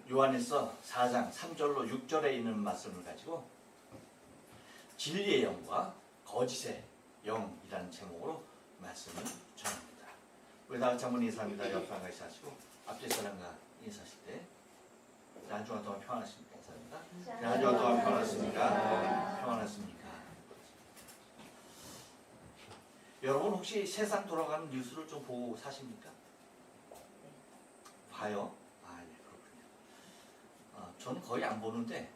요한일서 4장 3절로 6절에 있는 말씀을 가지고 진리의 영과 거짓의 영이라는 제목으로 말씀을 전합니다. 우리 다 같이 한번 인사합니다. 옆 사람과 인사하시고 앞뒤 사람과 인사하실 때 한 주간 동안 평안하십니까? 인사합니다. 한 주간 동안 평안하십니까? 평안하십니까? 여러분 혹시 세상 돌아가는 뉴스를 좀 보고 사십니까? 봐요? 네, 그렇군요. 저는 거의 안 보는데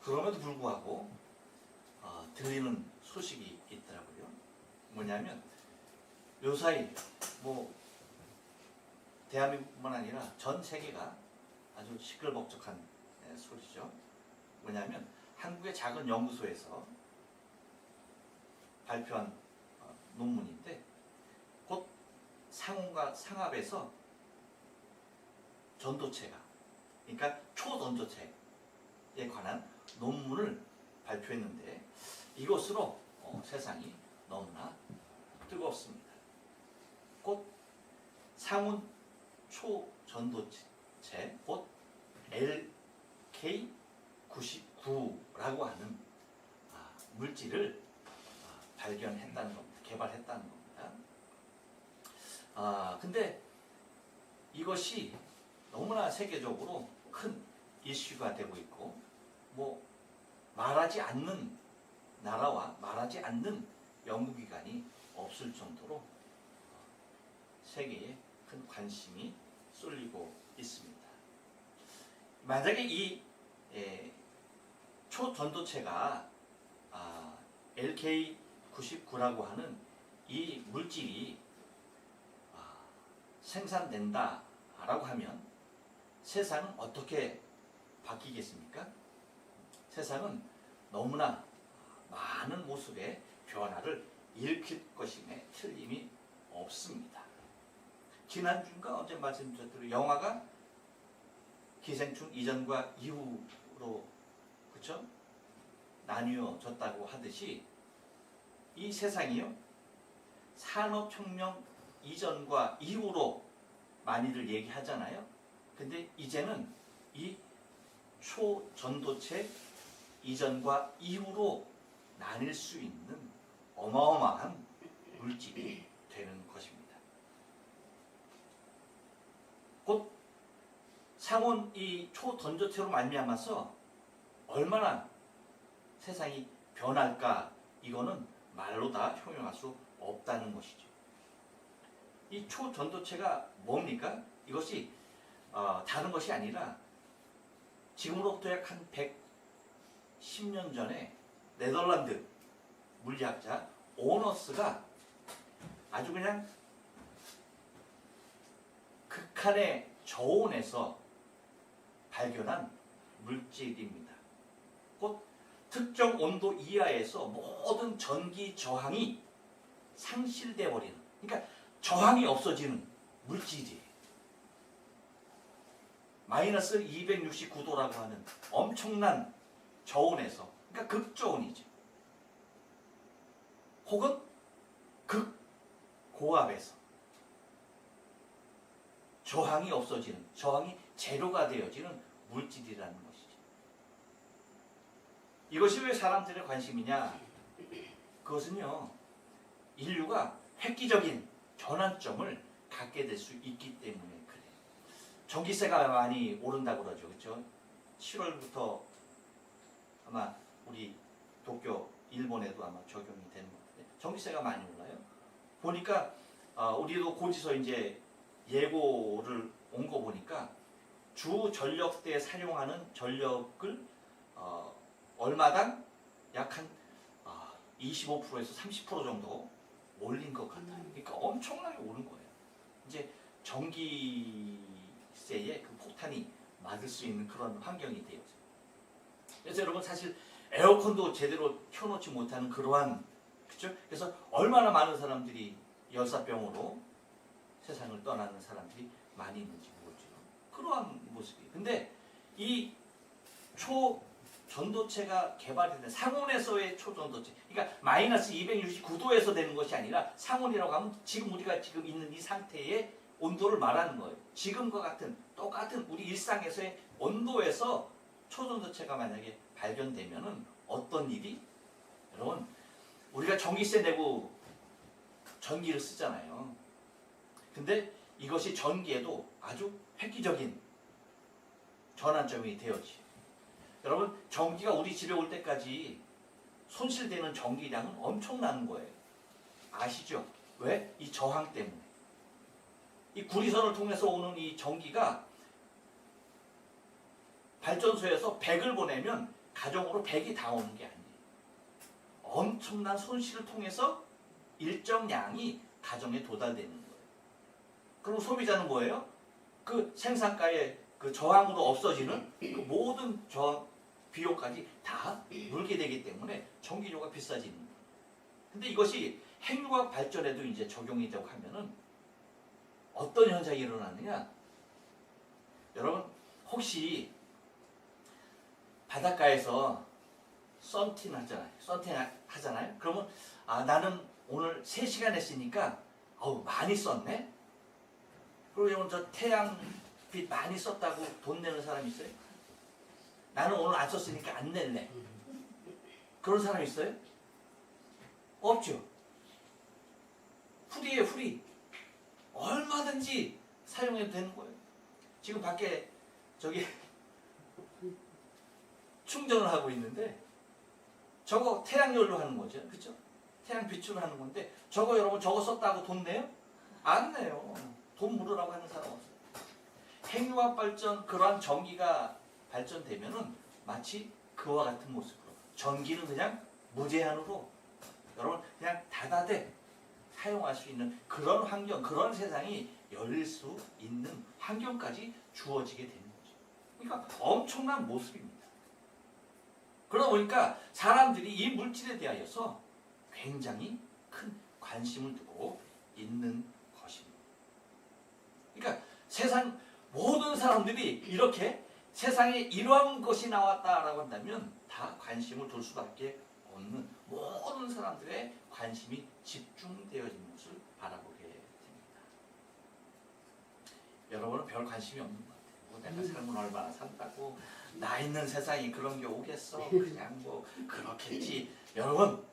그럼에도 불구하고 들리는 소식이 있더라고요. 뭐냐면 요사이 대한민국뿐만 아니라 전 세계가 아주 시끌벅적한 소리죠. 뭐냐면 한국의 작은 연구소에서 발표한 논문인데 곧 상온과 상압에서 전도체가, 그러니까 초전도체에 관한 논문을 발표했는데 이것으로 세상이 너무나 뜨겁습니다. 곧 상온 초전도체, 곧 LK99라고 하는 물질을 발견했다는 겁니다. 개발했다는 겁니다. 근데 이것이 너무나 세계적으로 큰 이슈가 되고 있고 말하지 않는 나라와 말하지 않는 연구기관이 없을 정도로 세계에 큰 관심이 쏠리고 있습니다. 만약에 이 초전도체가 LK99라고 하는 이 물질이 생산된다라고 하면 세상은 어떻게 바뀌겠습니까? 세상은 너무나 많은 모습의 변화를 일으킬 것임에 틀림이 없습니다. 지난주인가 언제 말씀드렸더니 영화가 기생충 이전과 이후로 그쵸? 나뉘어졌다고 하듯이 이 세상이요 산업혁명 이전과 이후로 많이들 얘기하잖아요. 근데 이제는 이 초전도체 이전과 이후로 나뉠 수 있는 어마어마한 물질이 되는 것입니다. 곧 상온 이 초전도체로 말미암아서 얼마나 세상이 변할까, 이거는 말로 다 형용할 수 없다는 것이죠. 이 초전도체가 뭡니까? 이것이 다른 것이 아니라 지금으로부터 약 한 110년 전에 네덜란드 물리학자 오너스가 아주 그냥 극한의 저온에서 발견한 물질입니다. 곧 특정 온도 이하에서 모든 전기 저항이 상실돼 버리는, 그러니까 저항이 없어지는 물질이에요. 마이너스 269도라고 하는 엄청난 저온에서, 그러니까 극저온이죠. 혹은 극고압에서 저항이 없어지는, 저항이 제로가 되어지는 물질이라는 것이죠. 이것이 왜 사람들의 관심이냐? 그것은요, 인류가 획기적인 전환점을 갖게 될 수 있기 때문에 그래요. 전기세가 많이 오른다고 그러죠. 그렇죠? 7월부터 아마 우리 도쿄, 일본에도 아마 적용이 되는 것 같아요. 전기세가 많이 올라요. 보니까 우리도 고지서 이제 예고를 온 거 보니까 주 전력대에 사용하는 전력을 얼마당 약 한 25%에서 30% 정도 올린 것 같아요. 그러니까 엄청나게 오른 거예요. 이제 전기세에 그 폭탄이 맞을 수 있는 그런 환경이 되어져요. 그래서 여러분 사실 에어컨도 제대로 켜놓지 못하는 그러한, 그렇죠? 그래서 얼마나 많은 사람들이 열사병으로 세상을 떠나는 사람들이 많이 있는지 모르죠. 그러한 모습이에요. 근데 이 초전도체가 개발이 된 상온에서의 초전도체, 그러니까 마이너스 269도에서 되는 것이 아니라 상온이라고 하면 지금 우리가 지금 있는 이 상태의 온도를 말하는 거예요. 지금과 같은 똑같은 우리 일상에서의 온도에서 초전도체가 만약에 발견되면은 어떤 일이? 여러분, 우리가 전기세 내고 전기를 쓰잖아요. 근데 이것이 전기에도 아주 획기적인 전환점이 되었지. 여러분, 전기가 우리 집에 올 때까지 손실되는 전기량은 엄청난 거예요. 아시죠? 왜? 이 저항 때문에. 이 구리선을 통해서 오는 이 전기가 발전소에서 100을 보내면 가정으로 100이 다 오는 게 아니에요. 엄청난 손실을 통해서 일정 양이 가정에 도달되는 거예요. 그럼 소비자는 뭐예요? 그 생산가의 그 저항으로 없어지는 그 모든 비용까지 다 물게 되기 때문에 전기료가 비싸지는 거예요. 근데 이것이 핵융합 발전에도 이제 적용이 되고 하면은 어떤 현상이 일어나느냐? 여러분, 혹시 바닷가에서 썬팅 하잖아요. 그러면 나는 오늘 3시간 했으니까 많이 썼네? 그리고 저 태양빛 많이 썼다고 돈 내는 사람 있어요? 나는 오늘 안 썼으니까 안 낼래. 그런 사람 있어요? 없죠. 프리예요, 프리. 얼마든지 사용해도 되는 거예요. 지금 밖에 충전을 하고 있는데 저거 태양열로 하는 거죠. 그렇죠? 태양빛으로 하는 건데 저거 여러분 저거 썼다고 돈 내요? 안 내요. 돈 물으라고 하는 사람 없어요. 핵융합 발전, 그러한 전기가 발전되면은 마치 그와 같은 모습으로 전기는 그냥 무제한으로 여러분 그냥 다다대 사용할 수 있는 그런 환경, 그런 세상이 열릴 수 있는 환경까지 주어지게 되는 거죠. 그러니까 엄청난 모습입니다. 그러다 보니까 사람들이 이 물질에 대하여서 굉장히 큰 관심을 두고 있는 것입니다. 그러니까 세상 모든 사람들이 이렇게 세상에 이러한 것이 나왔다라고 한다면 다 관심을 둘 수밖에 없는 모든 사람들의 관심이 집중되어진 것을 바라보게 됩니다. 여러분은 별 관심이 없는 것 같아요. 내가 삶을 얼마나 산다고 나 있는 세상에 그런 게 오겠어. 그냥 뭐 그렇겠지. 여러분,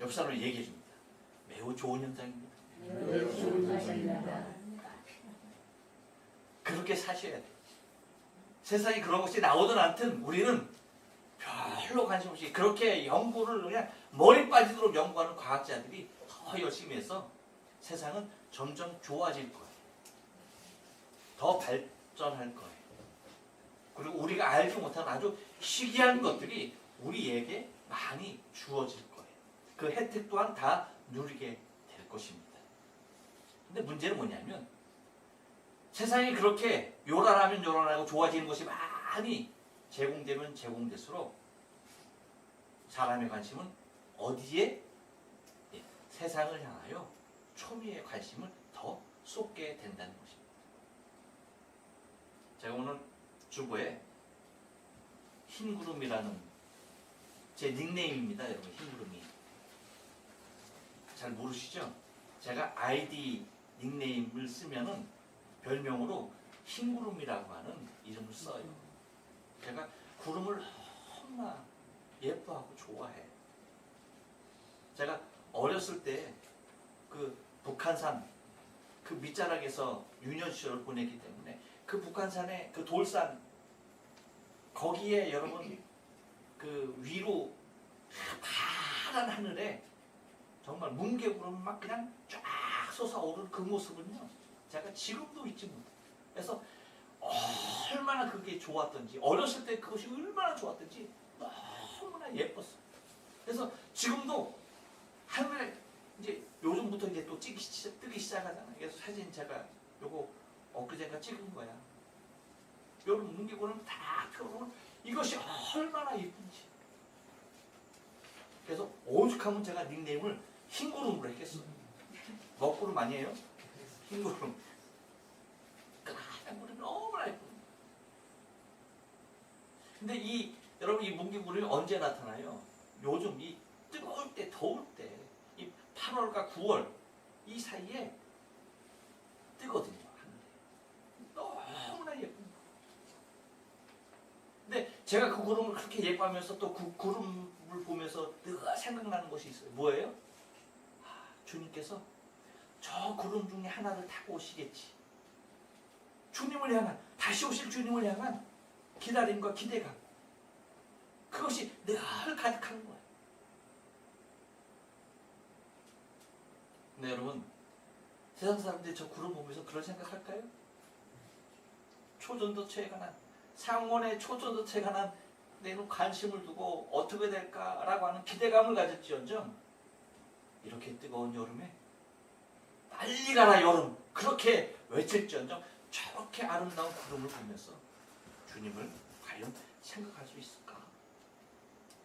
옆 사람을 얘기해 줍니다. 매우 좋은 현상입니다. 매우 좋은 현상입니다. 그렇게 사셔야 돼요. 세상에 그런 것이 나오든 않든 우리는 별로 관심 없이 그렇게 연구를 그냥 머리 빠지도록 연구하는 과학자들이 더 열심히 해서 세상은 점점 좋아질 거예요. 더 발전할 거예요. 그리고 우리가 알지 못하는 아주 희귀한 것들이 우리에게 많이 주어질 거예요. 그 혜택 또한 다 누리게 될 것입니다. 근데 문제는 뭐냐면 세상이 그렇게 요란하면 요란하고 좋아지는 것이 많이 제공되면 제공될수록 사람의 관심은 어디에? 세상을 향하여 초미의 관심을 더 쏟게 된다는 것입니다. 제가 오늘 주보에 흰구름이라는 제 닉네임입니다. 여러분, 흰구름이. 잘 모르시죠? 제가 아이디 닉네임을 쓰면은 별명으로 흰구름이라고 하는 이름을 써요. 제가 구름을 너무나 예뻐하고 좋아해요. 제가 어렸을 때 그 북한산 그 밑자락에서 유년 시절을 보냈기 때문에 그 북한산의 그 돌산 거기에 여러분 그 위로 파란 하늘에 정말 뭉게구름이 막 그냥 쫙 솟아오르는 그 모습은요 제가 지금도 잊지 못해요. 그래서 얼마나 그게 좋았던지 어렸을 때 그것이 얼마나 좋았던지 너무나 예뻤어요. 그래서 지금도 하늘에 이제 요즘부터 이제 또 뜨기 시작하잖아요. 그래서 사진 제가 요거 엊그제가 찍은 거야. 요런 뭉게구름 다 펴놓은 이것이 얼마나 예쁜지. 그래서 오죽하면 제가 닉네임을 흰구름으로 했겠어요. 먹구름 아니에요? 흰구름. 까만 구름이 너무나 예쁩니다. 근데 여러분 이 뭉게구름이 언제 나타나요? 요즘 이 뜨거울 때, 더울 때, 이 8월과 9월 이 사이에 뜨거든요. 제가 그 구름을 그렇게 예뻐하면서 또 그 구름을 보면서 늘 생각나는 것이 있어요. 뭐예요? 주님께서 저 구름 중에 하나를 타고 오시겠지. 주님을 향한, 다시 오실 주님을 향한 기다림과 기대감, 그것이 늘 가득한 거예요. 네, 여러분, 세상 사람들이 저 구름 보면서 그런 생각할까요? 초전도체에 관한, 상원의 초전도체에 관한 내는 관심을 두고 어떻게 될까라고 하는 기대감을 가졌지언정 이렇게 뜨거운 여름에 난리가라 여름 그렇게 외칠지언정 저렇게 아름다운 구름을 보면서 주님을 과연 생각할 수 있을까?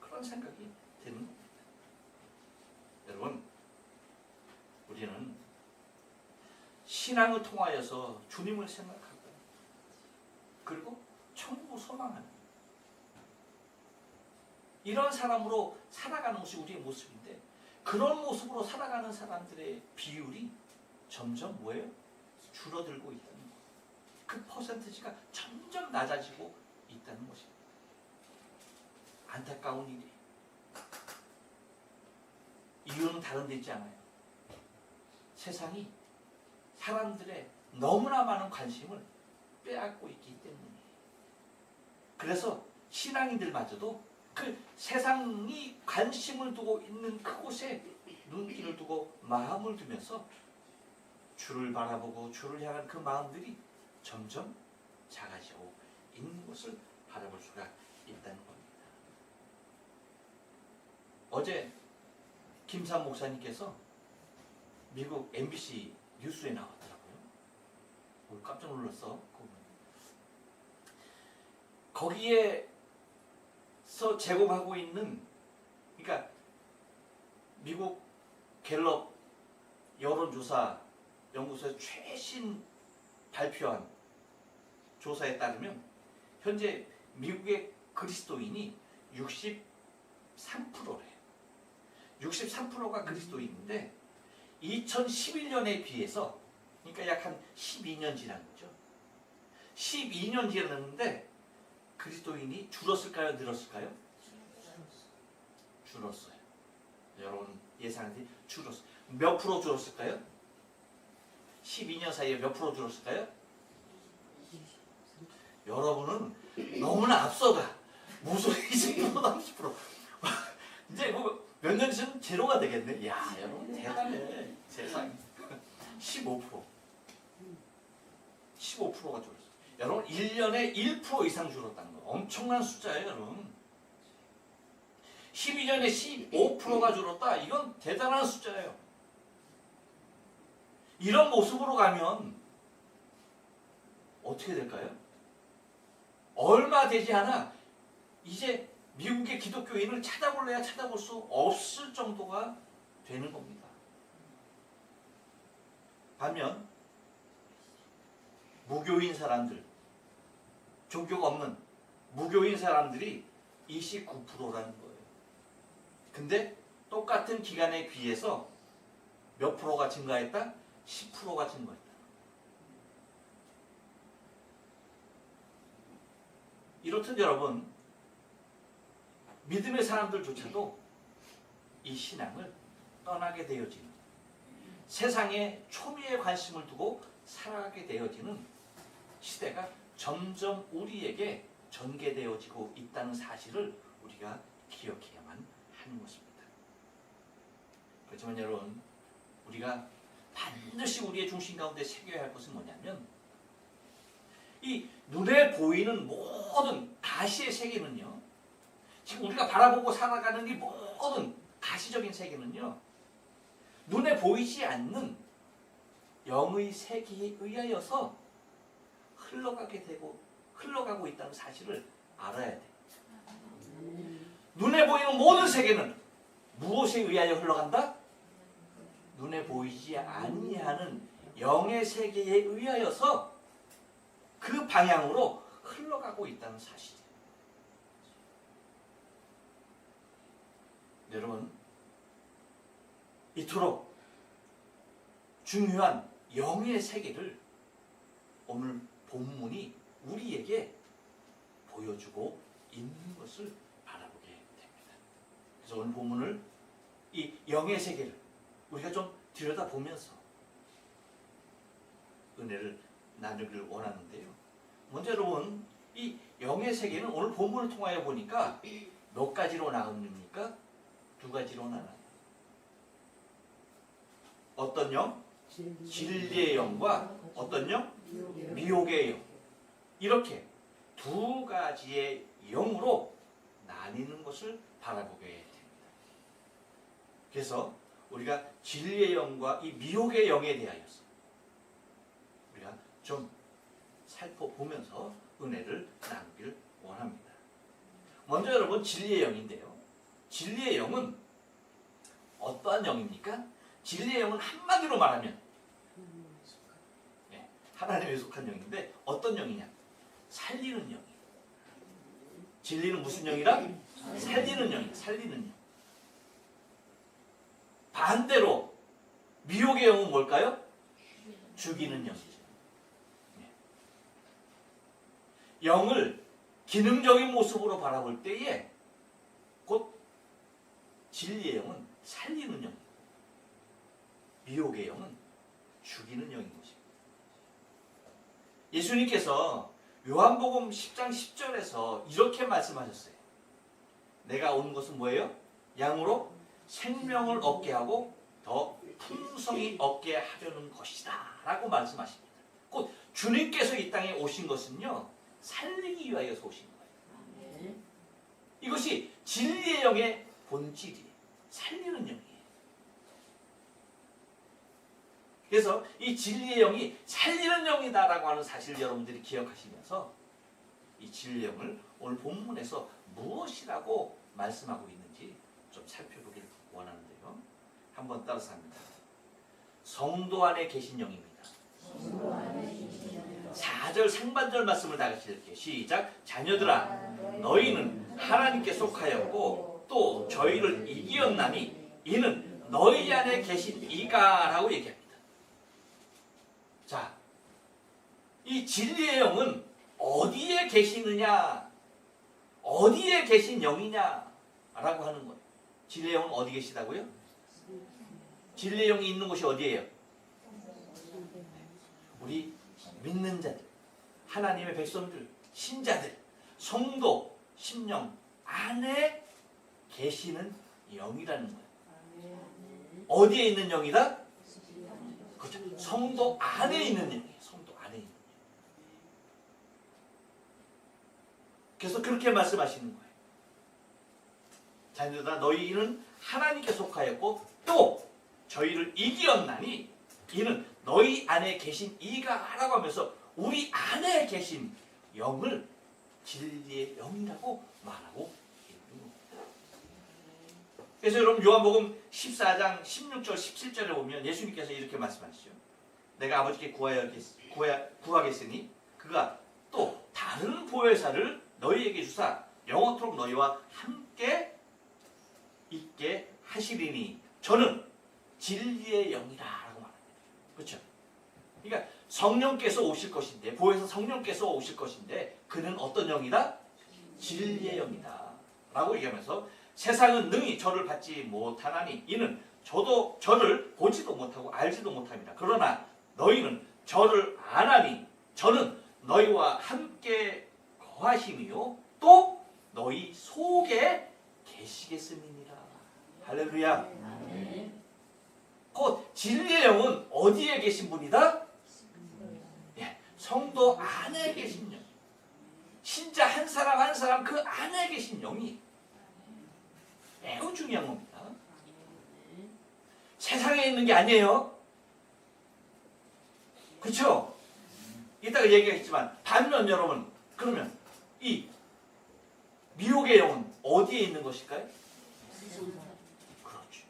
그런 생각이 드는 겁니다. 여러분, 우리는 신앙을 통하여서 주님을 생각하고 그리고 천국을 소망하는 이런 사람으로 살아가는 것이 우리의 모습인데, 그런 모습으로 살아가는 사람들의 비율이 점점 뭐예요? 줄어들고 있다는 거예요. 그 퍼센티지가 점점 낮아지고 있다는 것입니다. 안타까운 일이에요. 이유는 다른 데 있지 않아요. 세상이 사람들의 너무나 많은 관심을 빼앗고 있기 때문이에요. 그래서 신앙인들마저도 그 세상이 관심을 두고 있는 그곳에 눈길을 두고 마음을 두면서 주를 바라보고 주를 향한 그 마음들이 점점 작아지고 있는 것을 바라볼 수가 있다는 겁니다. 어제 김삼 목사님께서 미국 MBC 뉴스에 나왔더라고요. 깜짝 놀랐어. 거기에서 제공하고 있는, 그러니까 미국 갤럽 여론조사 연구소에서 최신 발표한 조사에 따르면 현재 미국의 그리스도인이 63%래요. 63%가 그리스도인인데 2011년에 비해서, 그러니까 약 한 12년 지난 거죠. 12년 지났는데 그리스도인이 줄었을까요? 늘었을까요? 줄었어요. 여러분 예상하는데 줄었어요. 몇 프로 줄었을까요? 12년 사이에 몇 프로 줄었을까요? 여러분은 너무나 앞서가. 무슨 20%, 30%. 이제 몇 년 있으면 제로가 되겠네. 야, 여러분 대단해. 세상에. 15%. 15%가 줄었어요. 여러분 1년에 1% 이상 줄었다는 거 엄청난 숫자예요. 여러분 12년에 15%가 줄었다. 이건 대단한 숫자예요. 이런 모습으로 가면 어떻게 될까요? 얼마 되지 않아 이제 미국의 기독교인을 찾아볼래야 찾아볼 수 없을 정도가 되는 겁니다. 반면 무교인 사람들, 종교가 없는 무교인 사람들이 29%라는 거예요. 근데 똑같은 기간에 비해서 몇 프로가 증가했다? 10%가 증가했다. 이렇듯 여러분, 믿음의 사람들조차도 이 신앙을 떠나게 되어지는, 세상에 초미의 관심을 두고 살아가게 되어지는 시대가 점점 우리에게 전개되어지고 있다는 사실을 우리가 기억해야만 하는 것입니다. 그렇지만 여러분, 우리가 반드시 우리의 중심 가운데 새겨야 할 것은 뭐냐면, 이 눈에 보이는 모든 가시의 세계는요, 지금 우리가 바라보고 살아가는 이 모든 가시적인 세계는요, 눈에 보이지 않는 영의 세계에 의하여서 흘러가고 있다는 사실을 알아야 돼. 눈에 보이는 모든 세계는 무엇에 의하여 흘러간다? 눈에 보이지 아니하는 영의 세계에 의하여서 그 방향으로 흘러가고 있다는 사실이에요. 여러분, 이토록 중요한 영의 세계를 오늘 본문이 우리에게 보여주고 있는 것을 바라보게 됩니다. 그래서 오늘 본문을 이 영의 세계를 우리가 좀 들여다보면서 은혜를 나누기를 원하는데요. 먼저 여러분, 이 영의 세계는 오늘 본문을 통하여 보니까 몇 가지로 나눕니까? 두 가지로 나눠요. 어떤 영? 진리의 영과 어떤 영? 미혹의 영. 이렇게 두 가지의 영으로 나뉘는 것을 바라보게 됩니다. 그래서 우리가 진리의 영과 이 미혹의 영에 대하여서 우리가 좀 살펴보면서 은혜를 나누기를 원합니다. 먼저 여러분, 진리의 영인데요. 진리의 영은 어떠한 영입니까? 진리의 영은 한마디로 말하면 하나님에 속한 영인데 어떤 영이냐? 살리는 영이에요. 진리는 무슨 영이라? 살리는 영이에요. 살리는 영. 반대로 미혹의 영은 뭘까요? 죽이는 영이죠. 영을 기능적인 모습으로 바라볼 때에 곧 진리의 영은 살리는 영이고 미혹의 영은 죽이는 영인 것입니다. 예수님께서 요한복음 10장 10절에서 이렇게 말씀하셨어요. 내가 온 것은 뭐예요? 양으로 생명을 얻게 하고 더 풍성히 얻게 하려는 것이다 라고 말씀하십니다. 곧 주님께서 이 땅에 오신 것은요, 살리기 위하여서 오신 거예요. 이것이 진리의 영의 본질이에요. 살리는 영이에요. 그래서 이 진리의 영이 살리는 영이다라고 하는 사실을 여러분들이 기억하시면서 이 진리의 영을 오늘 본문에서 무엇이라고 말씀하고 있는지 좀 살펴보길 원하는데요. 한번 따라서 합니다. 성도 안에 계신 영입니다. 4절 상반절 말씀을 다 같이 읽게요. 시작. 자녀들아, 너희는 하나님께 속하였고 또 저희를 이기었나니 이는 너희 안에 계신 이가 라고 얘기합니다. 자, 이 진리의 영은 어디에 계시느냐, 어디에 계신 영이냐 라고 하는 거예요. 진리의 영은 어디 계시다고요? 진리의 영이 있는 곳이 어디예요? 우리 믿는 자들, 하나님의 백성들, 신자들, 성도, 심령 안에 계시는 영이라는 거예요. 어디에 있는 영이다? 그렇죠. 성도 안에 있는 영이에요. 성도 안에 있는 영. 그래서 그렇게 말씀하시는 거예요. 자녀들아, 너희는 하나님께 속하였고 또 저희를 이기었나니 이는 너희 안에 계신 이가 라고 하면서 우리 안에 계신 영을 진리의 영이라고 말하고 있는 겁니다. 그래서 여러분, 요한복음 14장 16절 17절에 보면 예수님께서 이렇게 말씀하시죠. 내가 아버지께 구하겠으니 그가 또 다른 보혜사를 너희에게 주사 영원토록 너희와 함께 있게 하시리니 저는 진리의 영이다 라고 말합니다. 그렇죠? 그러니까 성령께서 오실 것인데, 보혜사 성령께서 오실 것인데 그는 어떤 영이다? 진리의 영이다 라고 얘기하면서 세상은 능히 저를 받지 못하나니 이는 저도 저를 보지도 못하고 알지도 못합니다. 그러나 너희는 저를 아나니 저는 너희와 함께 거하심이요 또 너희 속에 계시겠음이니라. 할렐루야. 곧 진리의 영은 어디에 계신 분이다? 예, 성도 안에 계신 영. 신자 한 사람 한 사람 그 안에 계신 영이 매우 중요한 겁니다. 세상에 있는 게 아니에요. 그렇죠? 이따가 얘기했지만 반면 여러분, 그러면 이 미혹의 영은 어디에 있는 것일까요? 그렇죠.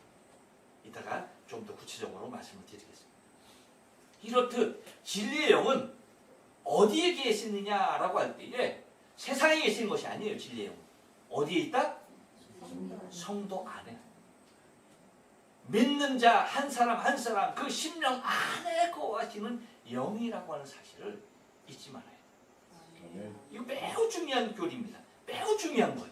이따가 좀 더 구체적으로 말씀을 드리겠습니다. 이렇듯 진리의 영은 어디에 계시느냐라고 할 때에 세상에 계시는 것이 아니에요. 진리의 영은 어디에 있다? 성도 안에. 믿는 자 한 사람 한 사람 그 심령 안에 거하시는 영이라고 하는 사실을 잊지 말아야 돼요. 이거 매우 중요한 교리입니다. 매우 중요한 거예요.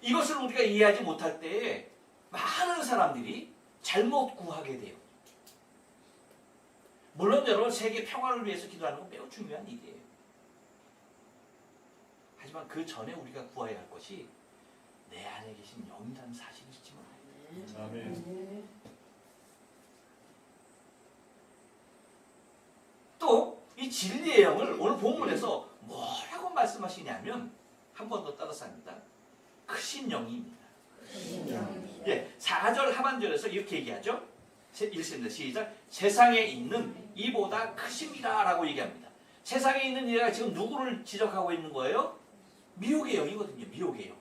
이것을 우리가 이해하지 못할 때에 많은 사람들이 잘못 구하게 돼요. 물론 여러분 세계 평화를 위해서 기도하는 건 매우 중요한 일이에요. 하지만 그 전에 우리가 구해야 할 것이 내 안에 계신 영이라는 사실을 잊지 말아야 돼요. 아멘. 또 이 진리의 영을 오늘 본문에서 뭐라고 말씀하시냐면 한 번 더 따라서 합니다. 크신 영입니다. 예, 4절 하반절에서 이렇게 얘기하죠. 읽습니다. 시작. 세상에 있는 이보다 크심이라 라고 얘기합니다. 세상에 있는 이가 지금 누구를 지적하고 있는 거예요? 미혹의 영이거든요. 미혹의 영.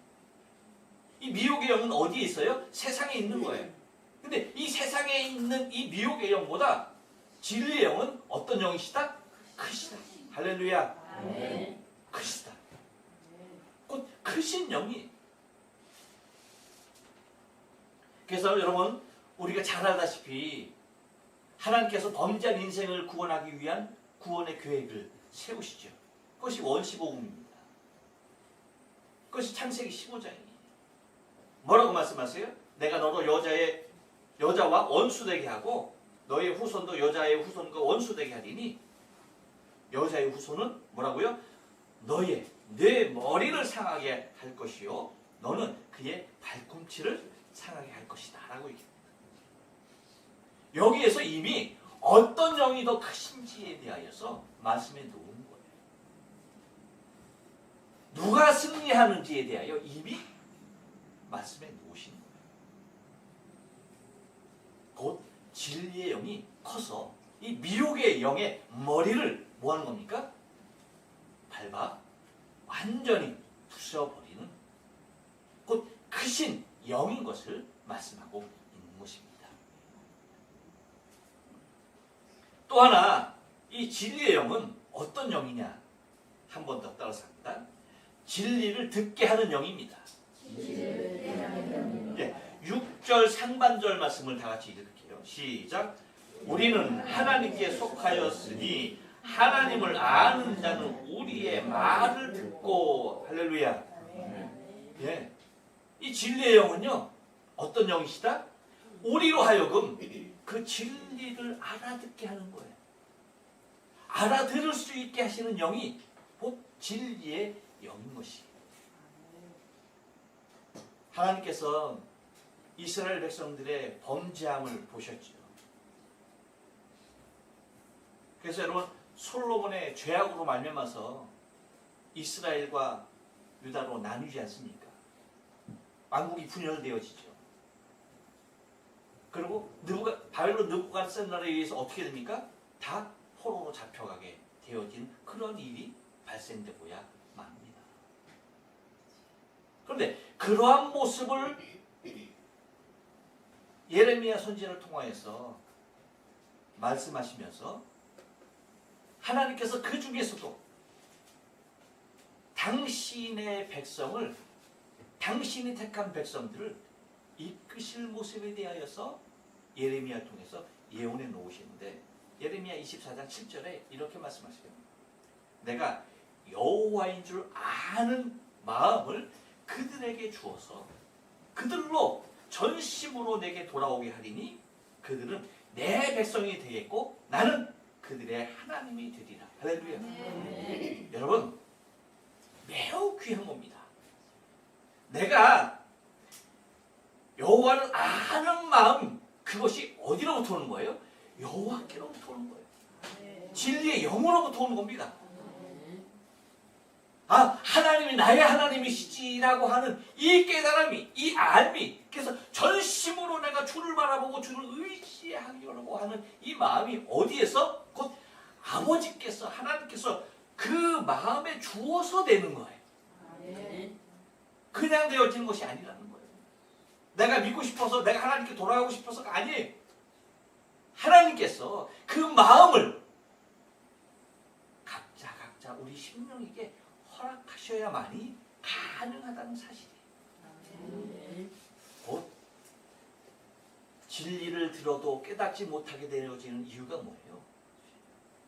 이 미혹의 영은 어디에 있어요? 세상에 있는 거예요. 근데 이 세상에 있는 이 미혹의 영보다 진리의 영은 어떤 영이시다? 크시다. 할렐루야. 아멘. 크시다. 곧 크신 영이. 그래서 여러분 우리가 잘 알다시피 하나님께서 범죄한 인생을 구원하기 위한 구원의 계획을 세우시죠. 그것이 원시복음입니다. 그것이 창세기 15장이에요. 뭐라고 말씀하세요? 내가 너로 여자와 원수되게 하고 너의 후손도 여자의 후손과 원수되게 하리니 여자의 후손은 뭐라고요? 내 머리를 상하게 할 것이요 너는 그의 발꿈치를 상하게 할 것이다 라고 얘기합니다. 여기에서 이미 어떤 영이 더 크신지에 대하여서 말씀해 놓은 거예요. 누가 승리하는지에 대하여 이미 말씀해 놓으신 거예요. 곧 진리의 영이 커서 이 미혹의 영의 머리를 뭐 하는 겁니까? 밟아 완전히 부숴버리는 곧 크신 영인 것을 말씀하고 있는 것입니다. 또 하나 이 진리의 영은 어떤 영이냐? 한 번 더 따라서 합니다. 진리를 듣게 하는 영입니다. 예, 6절 상반절 말씀을 다 같이 읽을게요. 시작. 우리는 하나님께 속하였으니 하나님을 아는 자는 우리의 말을 듣고 할렐루야. 예, 이 진리의 영은요 어떤 영이시다? 우리로 하여금 그 진리를 알아듣게 하는 거예요. 알아들을 수 있게 하시는 영이 곧 진리의 영인 것이에요. 하나님께서 이스라엘 백성들의 범죄함을 보셨죠. 그래서 여러분 솔로몬의 죄악으로 말미암아서 이스라엘과 유다로 나뉘지 않습니까? 왕국이 분열되어지죠. 그리고 바벨론 느부갓네살에 의해서 어떻게 됩니까? 다 포로로 잡혀가게 되어진 그런 일이 발생되고야 맙니다. 그런데 그러한 모습을 예레미야 선지자를 통하여서 말씀하시면서 하나님께서 그 중에서도 당신의 백성을, 당신이 택한 백성들을 이끄실 모습에 대하여서 예레미야를 통해서 예언해 놓으시는데 예레미야 24장 7절에 이렇게 말씀하세요. 내가 여호와인 줄 아는 마음을 그들에게 주어서 그들로 전심으로 내게 돌아오게 하리니 그들은 내 백성이 되겠고 나는 그들의 하나님이 되리라. 할렐루야. 여러분 매우 귀한 겁니다. 내가 여호와를 아는 마음, 그것이 어디로부터 오는 거예요? 여호와께로부터 오는 거예요. 진리의 영으로부터 오는 겁니다. 아, 하나님이 나의 하나님이시지라고 하는 이 깨달음이, 이 알미, 그래서 전심으로 내가 주를 바라보고 주를 의지하려고 하는 이 마음이 어디에서? 곧 아버지께서, 하나님께서 그 마음에 주어서 되는 거예요. 그냥 되어지는 것이 아니라는 거예요. 내가 믿고 싶어서, 내가 하나님께 돌아가고 싶어서가 아니에요. 하나님께서 그 마음을 각자 우리 심령에게 허락하셔야만이 가능하다는 사실이에요. 곧 진리를 들어도 깨닫지 못하게 되어지는 이유가 뭐예요?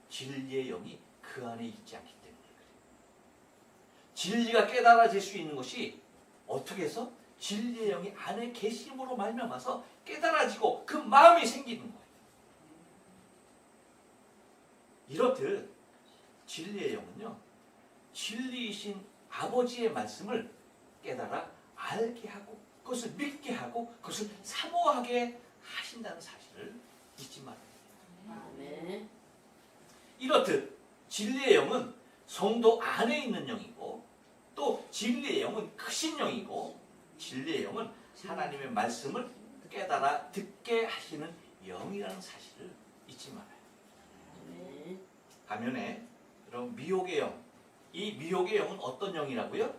진리의 영이 그 안에 있지 않기 때문에 그래요. 진리가 깨달아질 수 있는 것이 어떻게 해서 진리의 영이 안에 계심으로 말미암아서 깨달아지고 그 마음이 생기는 거예요. 이렇듯 진리의 영은요, 진리이신 아버지의 말씀을 깨달아 알게 하고 그것을 믿게 하고 그것을 사모하게 하신다는 사실을 잊지 말아야 됩니다. 아멘. 이렇듯 진리의 영은 성도 안에 있는 영이고 또 진리의 영은 크신 영이고 진리의 영은 하나님의 말씀을 깨달아 듣게 하시는 영이라는 사실을 잊지 말아요. 아멘. 반면에 여러분 미혹의 영, 이 미혹의 영은 어떤 영이라고요?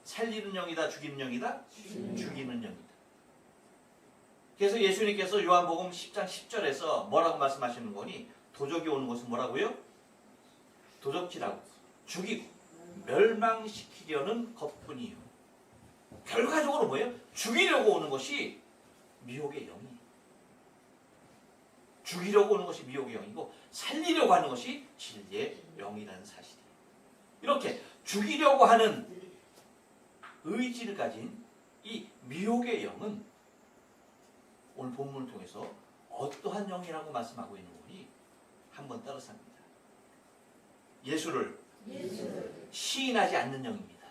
살리는 영이다, 죽이는 영이다? 죽이는 영이다. 그래서 예수님께서 요한복음 10장 10절에서 뭐라고 말씀하시는 거니? 도적이 오는 것은 뭐라고요? 도적질하고 죽이고 멸망시키려는 것뿐이요. 결과적으로 뭐예요? 죽이려고 오는 것이 미혹의 영이에요. 죽이려고 오는 것이 미혹의 영이고 살리려고 하는 것이 진리의 영이라는 사실이에요. 이렇게 죽이려고 하는 의지를 가진 이 미혹의 영은 오늘 본문을 통해서 어떠한 영이라고 말씀하고 있는 거니 한번 따라서 합니다. 예수를 시인하지 않는 영입니다.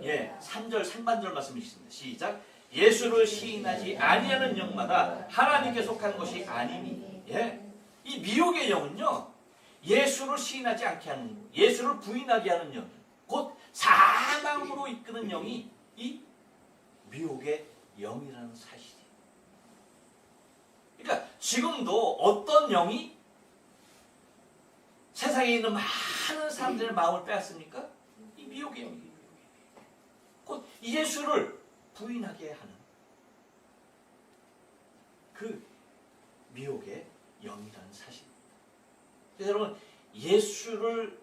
예, 3절 3반절 말씀이 있습니다. 시작. 예수를 시인하지 아니하는 영마다 하나님께 속한 것이 아니니. 예, 이 미혹의 영은요, 예수를 시인하지 않게 하는 영, 예수를 부인하게 하는 영, 곧 사망으로 이끄는 영이 이 미혹의 영이라는 사실이에요. 그러니까 지금도 어떤 영이 세상에 있는 많은 사람들의 마음을 빼앗습니까? 이 미혹의 영이에요. 곧 예수를 부인하게 하는 그 미혹의 영이라는 사실입니다. 그래서 여러분, 예수를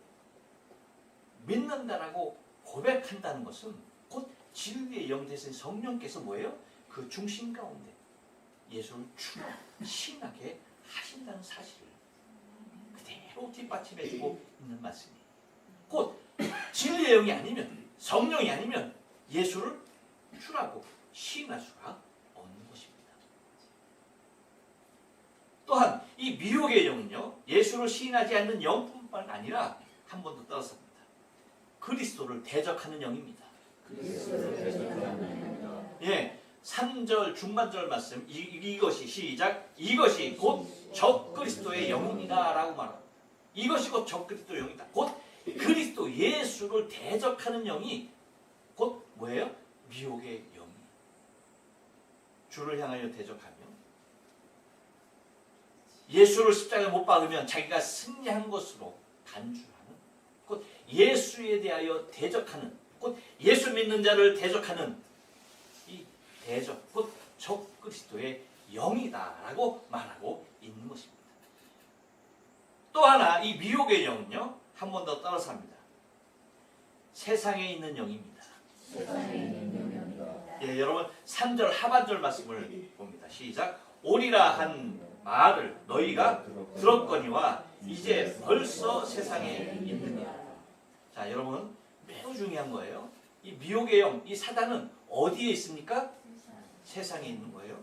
믿는다라고 고백한다는 것은 곧 진리의 영 되신 성령께서 뭐예요? 그 중심 가운데 예수를 신하게 하신다는 사실을 그대로 뒷받침해주고 있는 말씀이에요. 곧 진리의 영이 아니면, 성령이 아니면 예수를 주라고 시인할 수가 없는 것입니다. 또한 이 미혹의 영은요, 예수를 시인하지 않는 영뿐만 아니라 한 번 더 따라섭니다. 그리스도를 대적하는 영입니다. 예, 3절 중반절 말씀, 이것이 시작, 이것이 곧 적그리스도의 영이다 라고 말합니다. 이것이 곧 적그리스도의 영이다. 곧 그리스도 예수를 대적하는 영이 곧 뭐예요? 미혹의 영이. 주를 향하여 대적하며 예수를 십자가에 못 박으면 자기가 승리한 것으로 간주하는, 곧 예수에 대하여 대적하는, 곧 예수 믿는 자를 대적하는 이 대적, 곧 적그리스도의 영이다라고 말하고 있는 것입니다. 또 하나 이 미혹의 영은요, 한 번 더 따라서 합니다. 세상에 있는 영입니다. 예, 여러분 3절 하반절 말씀을 봅니다. 시작. 오리라 한 말을 너희가 들었거니와 이제 벌써 세상에 있느니라. 자, 여러분 매우 중요한 거예요. 이 미혹의 영, 이 사단은 어디에 있습니까? 세상에 있는 거예요.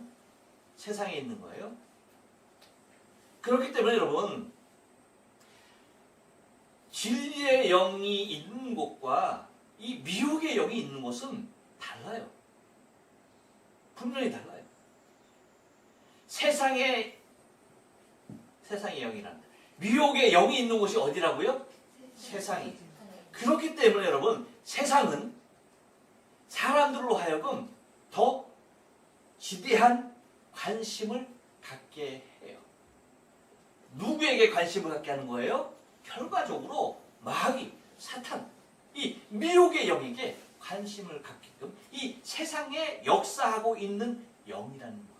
세상에 있는 거예요. 그렇기 때문에 여러분, 진리의 영이 있는 곳과 이 미혹의 영이 있는 곳은 달라요. 분명히 달라요. 세상의 영이란다. 미혹의 영이 있는 곳이 어디라고요? 세상이. 그렇기 때문에 여러분, 세상은 사람들로 하여금 더 지대한 관심을 갖게 해요. 누구에게 관심을 갖게 하는 거예요? 결과적으로 마귀, 사탄, 이 미혹의 영에게 관심을 갖게끔 이 세상에 역사하고 있는 영이라는 거예요.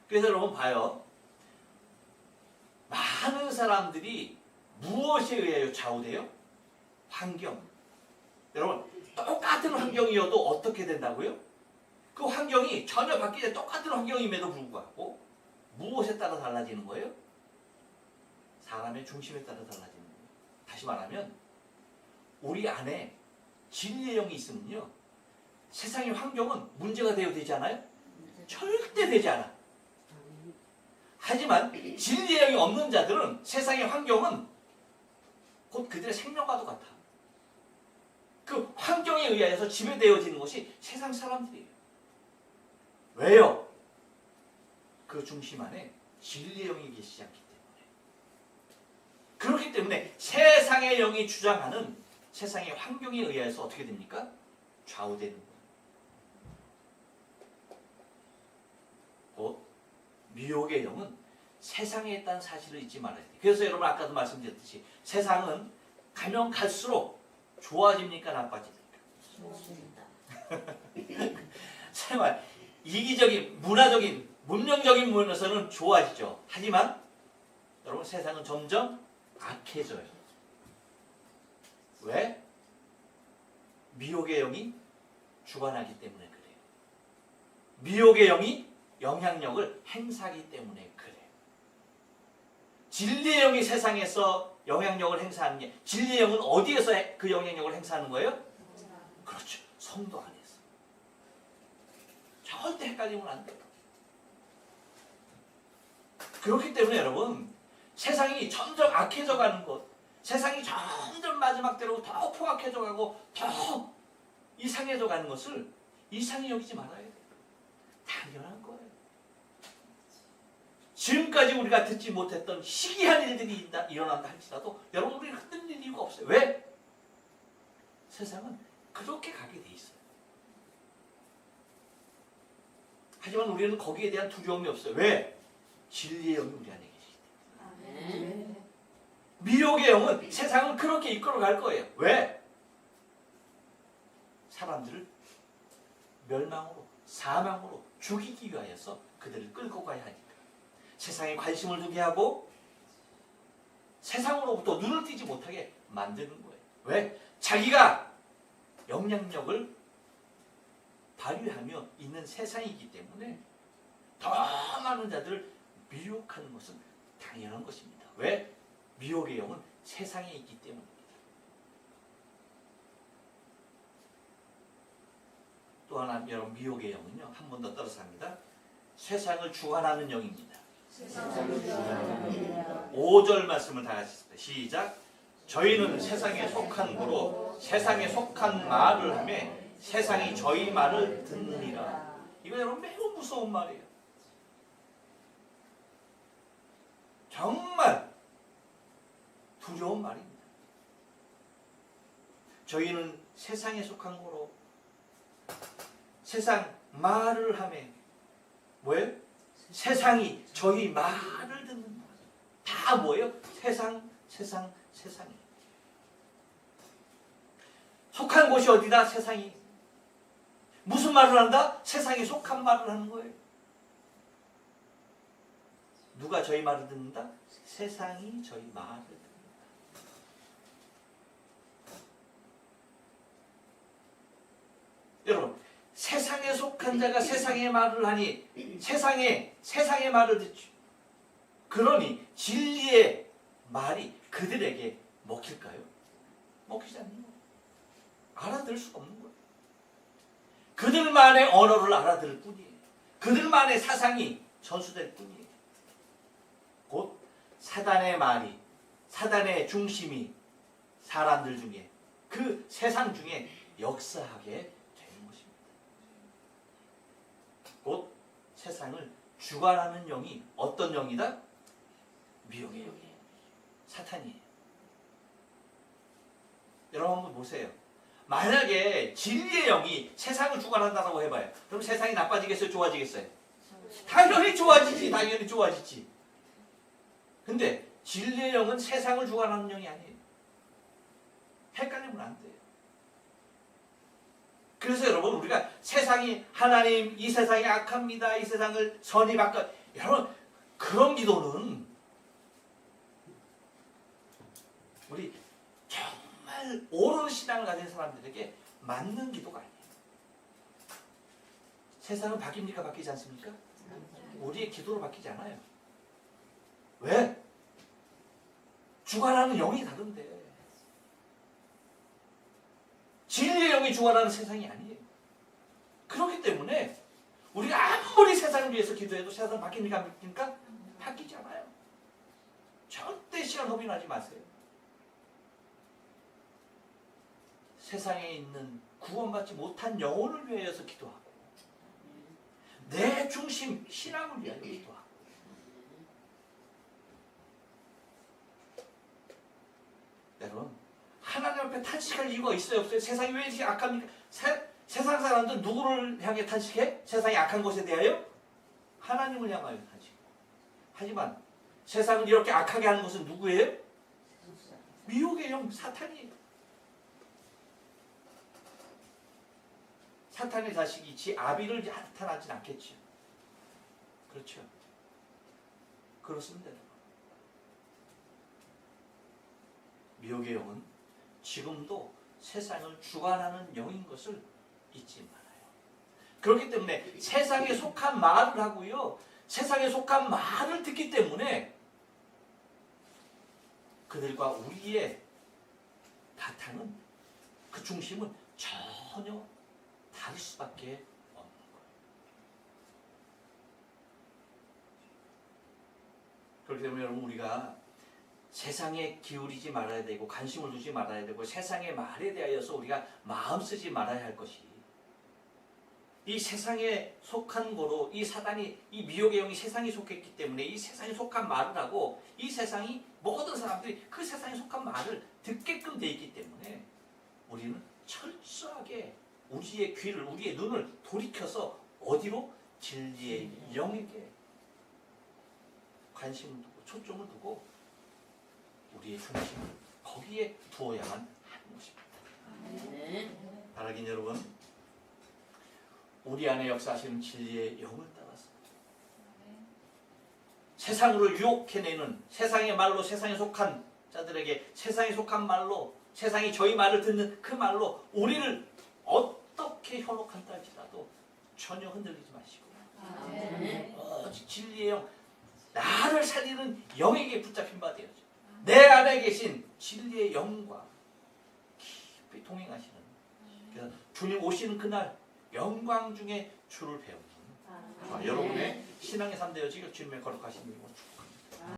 그래서 여러분 봐요. 많은 사람들이 무엇에 의하여 좌우돼요? 환경. 여러분, 똑같은 환경이어도 어떻게 된다고요? 그 환경이 전혀 바뀌지, 똑같은 환경임에도 불구하고 무엇에 따라 달라지는 거예요? 사람의 중심에 따라 달라지는 거예요. 다시 말하면 우리 안에 진리의 영이 있으면요, 세상의 환경은 문제가 되지 않아요? 절대 되지 않아. 하지만 진리의 영이 없는 자들은 세상의 환경은 곧 그들의 생명과도 같아. 그 환경에 의하여서 지배되어지는 것이 세상 사람들이에요. 왜요? 그 중심 안에 진리의 영이 계시지 않기 때문에. 그렇기 때문에 세상의 영이 주장하는 세상의 환경에 의해서 어떻게 됩니까? 좌우되는 거예요. 곧 미혹의 영은 세상에 있다는 사실을 잊지 말아야 돼요. 그래서 여러분 아까도 말씀드렸듯이 세상은 가면 갈수록 좋아집니까? 나빠집니까? 좋습니다. 정말 이기적인 문화적인 문명적인 면에서는 좋아지죠. 하지만 여러분 세상은 점점 악해져요. 왜? 미혹의 영이 주관하기 때문에 그래요. 미혹의 영이 영향력을 행사하기 때문에 그래요. 진리의 영이 세상에서 영향력을 행사하는 게, 진리의 영은 어디에서 그 영향력을 행사하는 거예요? 그렇죠. 성도 안에서. 절대 헷갈리면 안 돼요. 그렇기 때문에 여러분, 세상이 점점 악해져 가는 것, 세상이 점점 마지막 때로 더 포악해져 가고 더 이상해져 가는 것을 이상히 여기지 말아야 돼요. 당연한 거예요. 지금까지 우리가 듣지 못했던 희귀한 일들이 일어난다 할지라도 여러분, 우리는 흔들릴 이유가 없어요. 왜? 세상은 그렇게 가게 돼 있어요. 하지만 우리는 거기에 대한 두려움이 없어요. 왜? 진리의 영이 우리 안에 계시기 때문에. 네. 미혹의 영은 세상을 그렇게 이끌어갈 거예요. 왜? 사람들을 멸망으로, 사망으로 죽이기 위하여서 그들을 끌고 가야 하니까. 세상에 관심을 두게 하고 세상으로부터 눈을 띄지 못하게 만드는 거예요. 왜? 자기가 영향력을 발휘하며 있는 세상이기 때문에 더 많은 자들을 미혹하는 것은 당연한 것입니다. 왜? 미혹의 영은 세상에 있기 때문입니다. 또 하나 여러분, 미혹의 영은요, 한 번 더 떨어서 합니다. 세상을 주관하는 영입니다. 5절 말씀을 다 같이 읽습니다. 시작. 저희는 세상에 속한 거로 세상에 속한 말을 하며 세상이 저희 말을 듣느니라. 이거 여러분 매우 무서운 말이에요. 정말 두려운 말입니다. 저희는 세상에 속한 거로 세상 말을 하며 뭐예요? 세상이 저희 말을 듣는다. 다 뭐예요? 세상이. 속한 곳이 어디다? 세상이. 무슨 말을 한다? 세상에 속한 말을 하는 거예요. 누가 저희 말을 듣는다? 세상이 저희 말을 듣는다. 여러분, 세상에 속한 자가 세상의 말을 하니 세상의 말을 듣죠. 그러니 진리의 말이 그들에게 먹힐까요? 먹히지 않는 거예요. 알아들을 수가 없는 거예요. 그들만의 언어를 알아들을 뿐이에요. 그들만의 사상이 전수될 뿐이에요. 곧 사단의 말이, 사단의 중심이 사람들 중에, 그 세상 중에 역사하게 되는 것입니다. 곧 세상을 주관하는 영이 어떤 영이다? 미혹의 영이에요. 사탄이에요. 여러분 한번 보세요. 만약에 진리의 영이 세상을 주관한다고 해봐요. 그럼 세상이 나빠지겠어요? 좋아지겠어요? 당연히 좋아지지. 근데 진리의 영은 세상을 주관하는 영이 아니에요. 헷갈리면 안 돼요. 그래서 여러분, 우리가 세상이 하나님, 이 세상이 악합니다, 이 세상을 선이 바꿔, 여러분 그런 기도는 우리 정말 옳은 신앙을 가진 사람들에게 맞는 기도가 아니에요. 세상은 바뀝니까? 바뀌지 않습니까? 우리의 기도로 바뀌지 않아요. 왜? 주관하는 영이 다른데. 진리의 영이 주관하는 세상이 아니에요. 그렇기 때문에 우리가 아무리 세상을 위해서 기도해도 세상 바뀝니까? 안 바뀝니까? 바뀌지 않아요. 절대 시간 허비하지 마세요. 세상에 있는 구원받지 못한 영혼을 위하여서 기도하고 내 중심 신앙을 위하여 기도하고 여러분 하나님 앞에 탄식할 이유가 있어요 없어요? 세상이 왜 이렇게 악합니까? 세상 사람들 누구를 향해 탄식해? 세상이 악한 것에 대하여? 하나님을 향하여 탄식. 하지만 세상을 이렇게 악하게 하는 것은 누구예요? 미혹의 영 사탄이에요. 사탄의 자식이 지 아비를 나타나진 않겠죠. 그렇죠. 그렇습니다. 미혹의 영은 지금도 세상을 주관하는 영인 것을 잊지 말아요. 그렇기 때문에 세상에 속한 말을 하고요. 세상에 속한 말을 듣기 때문에 그들과 우리의 바탕은 그 중심은 전혀 다를 수밖에 없는 거예요. 그렇기 때문에 여러분 우리가 세상에 기울이지 말아야 되고 관심을 두지 말아야 되고 세상의 말에 대하여서 우리가 마음 쓰지 말아야 할 것이 이 세상에 속한 거로 이 사단이 이 미혹의 영이 세상에 속했기 때문에 이 세상에 속한 말을 하고 이 세상이 모든 사람들이 그 세상에 속한 말을 듣게끔 돼 있기 때문에 우리는 철저하게 우리의 귀를 우리의 눈을 돌이켜서 어디로? 진리의 영에게 관심을 두고 초점을 두고 우리의 중심을 거기에 두어야만 하는 것입니다. 네. 바라긴 여러분 우리 안에 역사하시는 진리의 영을 따라서 세상으로 유혹해내는 세상의 말로 세상에 속한 자들에게 세상에 속한 말로 세상이 저희 말을 듣는 그 말로 우리를 어떻게 현혹한다 할지라도 전혀 흔들리지 마시고 네. 오직 진리의 영 나를 살리는 영에게 붙잡힌 바 되어져 내 안에 계신 진리의 영과 깊이 동행하시는 그래서 주님 오시는 그날 영광 중에 주를 배우는 여러분의 신앙의 3대 여지가 주님의 거룩하신 이름으로 축복합니다.